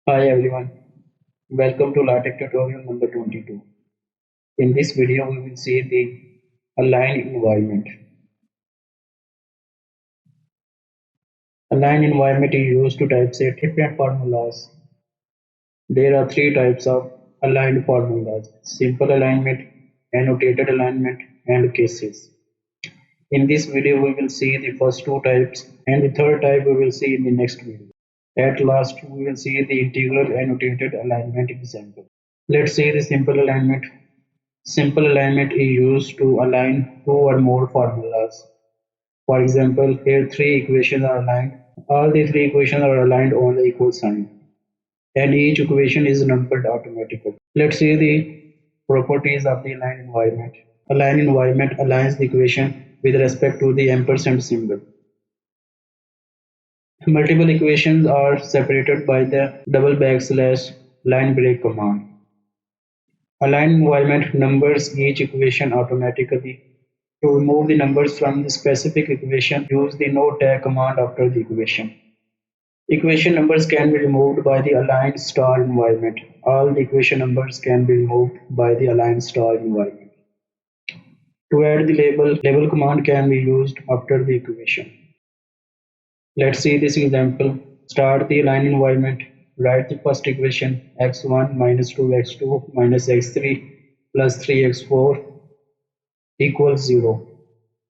Hi everyone, welcome to LaTeX tutorial number 22. In this video, we will see the align environment. Align environment is used to typeset different formulas. There are three types of aligned formulas: simple alignment, annotated alignment, and cases. In this video, we will see the first two types, and the third type we will see in the next video. At last, we will see the integral annotated alignment example. Let's see the simple alignment. Simple alignment is used to align two or more formulas. For example, here three equations are aligned. All the three equations are aligned on the equal sign, and each equation is numbered automatically. Let's see the properties of the aligned environment. Aligned environment aligns the equation with respect to the ampersand symbol. Multiple equations are separated by the double backslash line break command. Align environment numbers each equation automatically. To remove the numbers from the specific equation, use the no tag command after the equation. Equation numbers can be removed by the align star environment. All the equation numbers can be removed by the align star environment. To add the label command can be used after the equation. Let's see this example. Start the align environment. Write the first equation x1 minus 2x2 minus x3 plus 3x4 equals 0.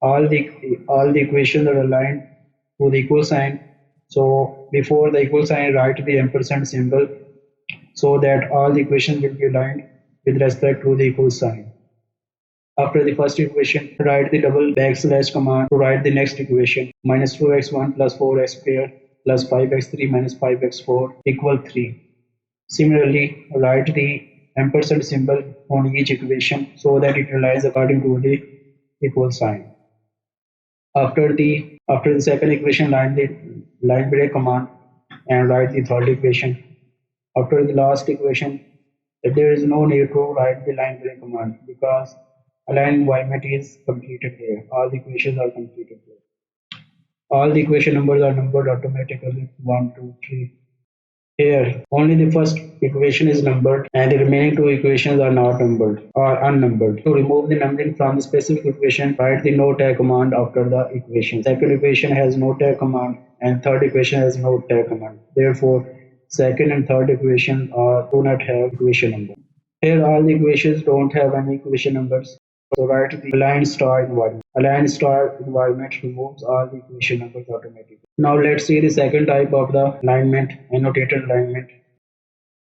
All the equations are aligned to the equal sign. So before the equal sign, write the ampersand symbol so that all the equations will be aligned with respect to the equal sign. After the first equation, write the double backslash command to write the next equation. Minus 2x1 plus 4x squared plus 5x3 minus 5x4 equal 3. Similarly, write the ampersand symbol on each equation so that it aligns according to the equal sign. After the second equation, write the line break command and write the third equation. After the last equation, there is no need to write the line break command because align environment is completed here. All the equations are completed here. All the equation numbers are numbered automatically 1, 2, 3. Here, only the first equation is numbered and the remaining two equations are not numbered or unnumbered. To remove the numbering from the specific equation, write the no tag command after the equation. Second equation has no tag command and third equation has no tag command. Therefore, second and third equation do not have equation number. Here all the equations don't have any equation numbers. So write the align star environment. Align star environment removes all the equation numbers automatically. Now let's see the second type of the alignment, annotated alignment.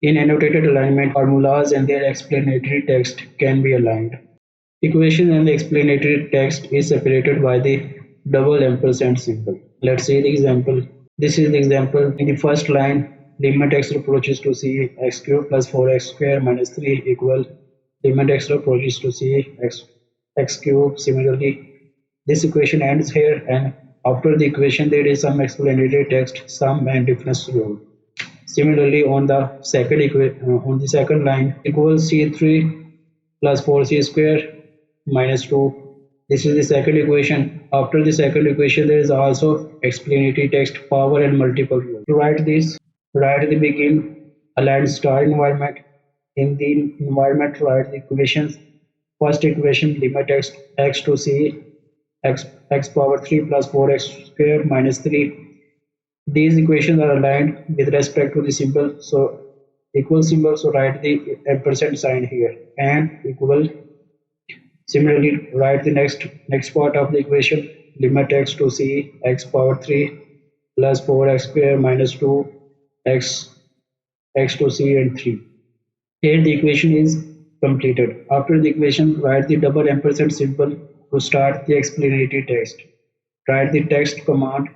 In annotated alignment, formulas and their explanatory text can be aligned. Equation and the explanatory text is separated by the double ampersand symbol. Let's see the example. This is the example. In the first line, limit x approaches to c x cubed plus 4x squared minus 3 equal limit x approaches to c x cubed. Similarly, this equation ends here, and after the equation there is some explanatory text, sum and difference rule. Similarly, on the second line, equals c3 plus 4c squared minus 2. This is the second equation. After the second equation, there is also explanatory text, power and multiple rule. To write this, write the begin align star environment. In the environment, write the equations. First equation, limit x to c x power 3 plus 4x squared minus 3. These equations are aligned with respect to the symbol, so equal symbol, so write the ampersand sign here and equal. Similarly, write the next part of the equation, limit x to c x power 3 plus 4x squared minus 2 x to c and 3. Here the equation is completed. After the equation, write the double ampersand symbol to start the explanatory text. Write the text command.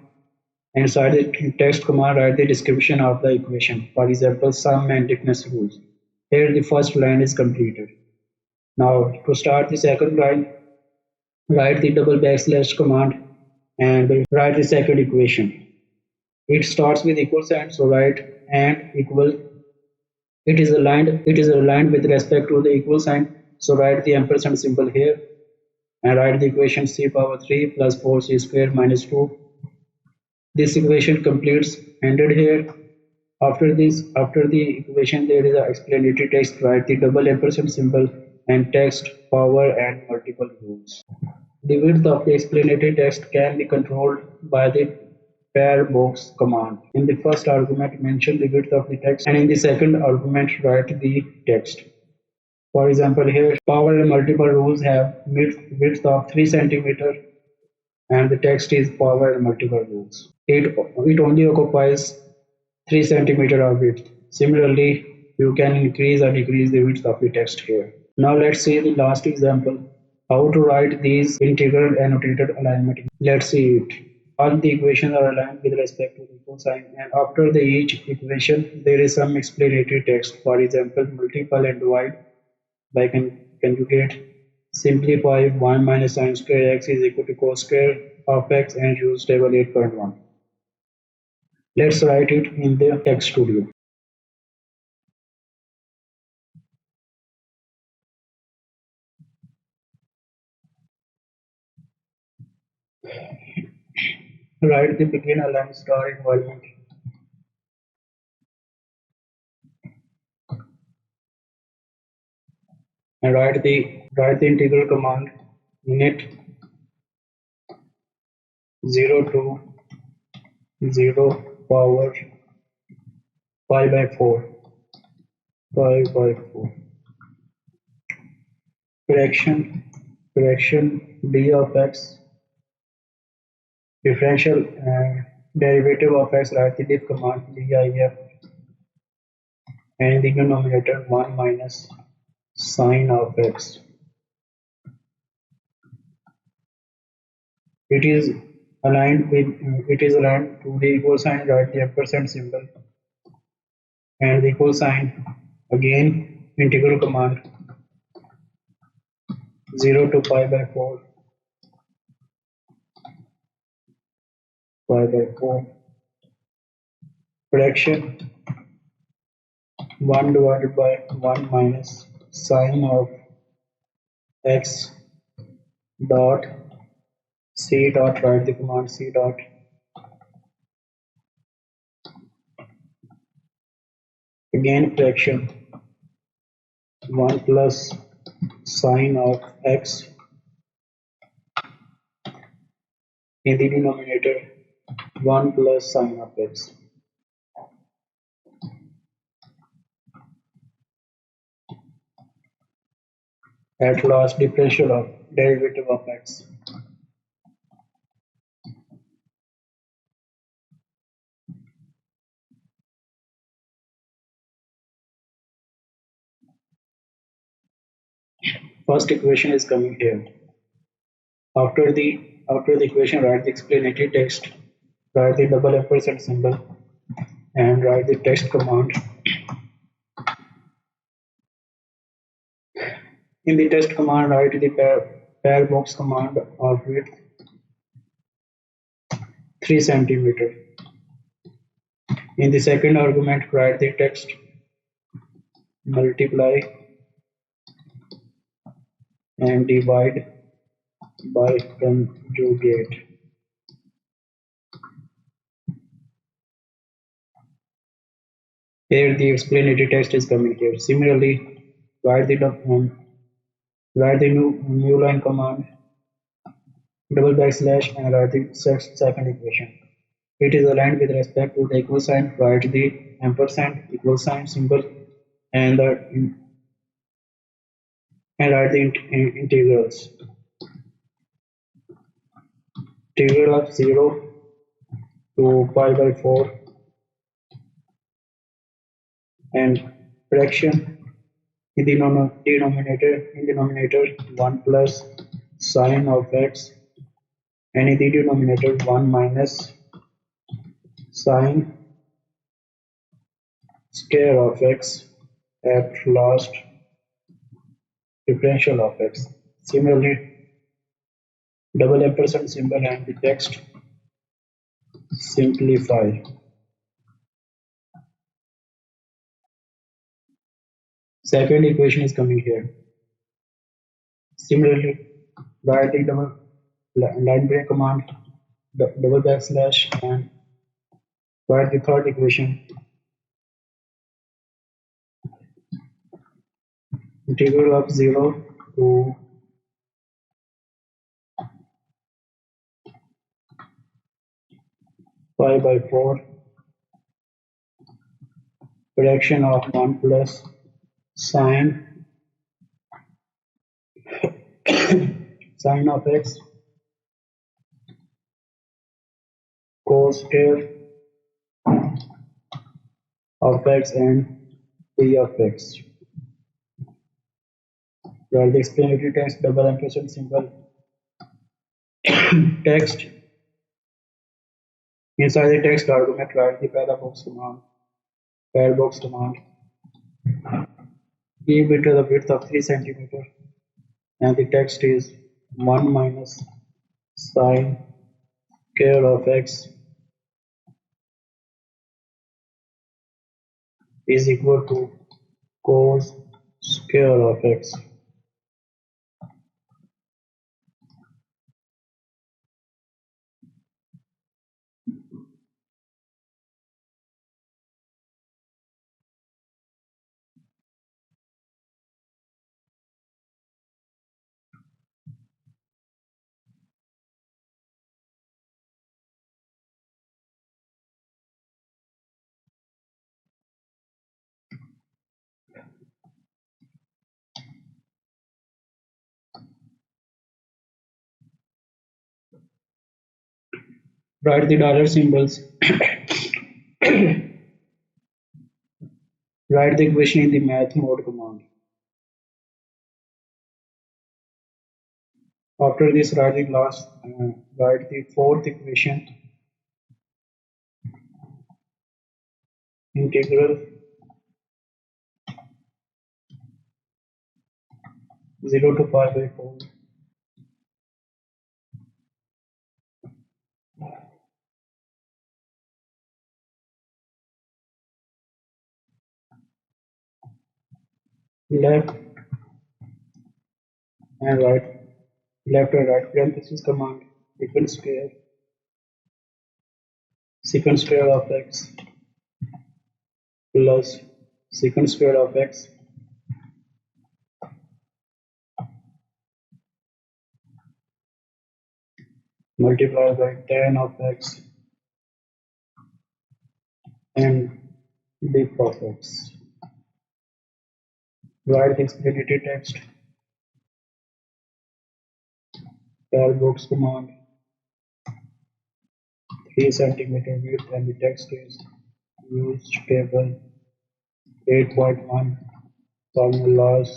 Inside the text command, write the description of the equation. For example, sum and difference rules. Here the first line is completed. Now to start the second line, write the double backslash command and write the second equation. It starts with equal sign, so write and equal. It is aligned with respect to the equal sign, so write the ampersand symbol here and write the equation c power 3 plus 4c squared minus 2. This equation completes ended here. After the equation, there is an explanatory text. Write the double ampersand symbol and text, power, and multiple rules. The width of the explanatory text can be controlled by the pair box command. In the first argument, mention the width of the text, and in the second argument, write the text. For example, here power and multiple rules have width of 3 centimeter, and the text is power and multiple rules. It only occupies 3 centimeter of width. Similarly, you can increase or decrease the width of the text here. Now let's see the last example. How to write these integral annotated alignment. Let's see it. All the equations are aligned with respect to the equal sign, and after each equation there is some explanatory text. For example, multiply and divide by conjugate. Simplify 1 minus sine square x is equal to cos square of x, and use table 8.1. Let's write it in the text studio. Write the begin align star environment and write the integral command init 0 to 0 power pi by 4 correction d of x differential derivative of x. Write the diff command dif, and in the denominator 1 minus sine of x. It is aligned to the equal sign. Write the ampersand symbol and the equal sign. Again, integral command 0 to pi by 4 fraction 1 divided by 1 minus sine of x dot c dot. Write the command c dot again fraction 1 plus sine of x in the denominator 1 plus sine of x. At last, differential of derivative of x. First equation is coming here. After the equation, write the explanatory text, write the double ampersand symbol, and write the text command. In the text command, write the pair box command of width 3 centimeter. In the second argument, write the text multiply and divide by conjugate. Here the explanatory text is coming here. Similarly, write the new line command double backslash and write the second equation. It is aligned with respect to the equal sign. Write the ampersand equal sign symbol and write the integrals. Integral of 0 to pi by 4 and fraction in the denominator 1 plus sine of x, and in the denominator 1 minus sine square of x. At last, differential of x. Similarly, double ampersand symbol and the text simplify. Second equation is coming here. Similarly, write the double line break command double backslash and write the third equation Integral of 0 to pi by 4, fraction of 1 plus sine sine of x cos square of x and p of x. Write the explanatory text, double ampersand symbol, text. Inside the text argument, write the parabox command. Parabox command. Give it the width of 3 centimeter, and the text is 1 minus sine square of x is equal to cos square of x. Write the dollar symbols. Write the equation in the math mode command. After this, write the fourth equation. Integral 0 to pi by 4 left and right, left and right parenthesis command, secant square of x plus secant square of x multiplied by tan of x and diff of x. Write the explanatory text. Parabox command 3 centimeter width, and the text is use table 8.1 formulas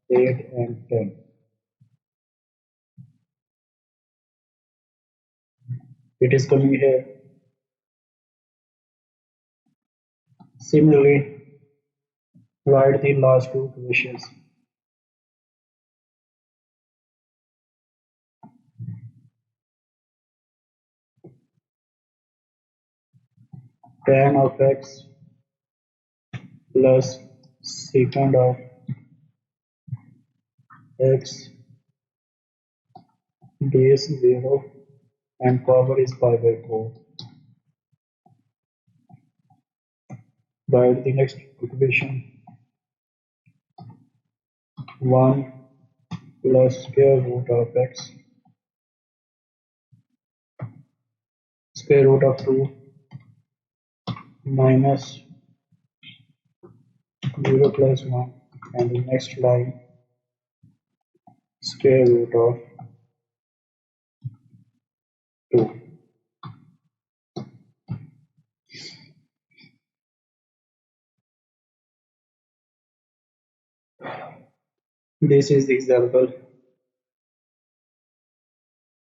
8 and 10. It is coming here. Similarly, write the last two equations. Tan of x plus secant of x base 0 and power is pi by 4. Write the next equation. 1 plus square root of x square root of 2 minus 0 plus 1, and the next line square root of 2. This is the example.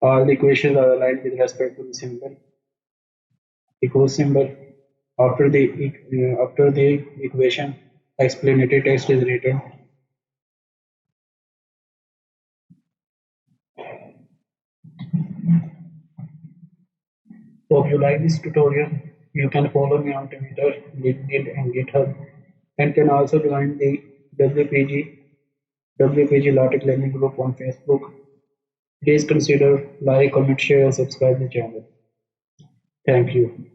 All the equations are aligned with respect to the symbol, equal symbol. After the equation, explanatory text is written. Hope you like this tutorial. You can follow me on Twitter, LinkedIn, and GitHub, and can also join the WPG LaTeX Learning Group on Facebook. Please consider like, comment, share, and subscribe the channel. Thank you.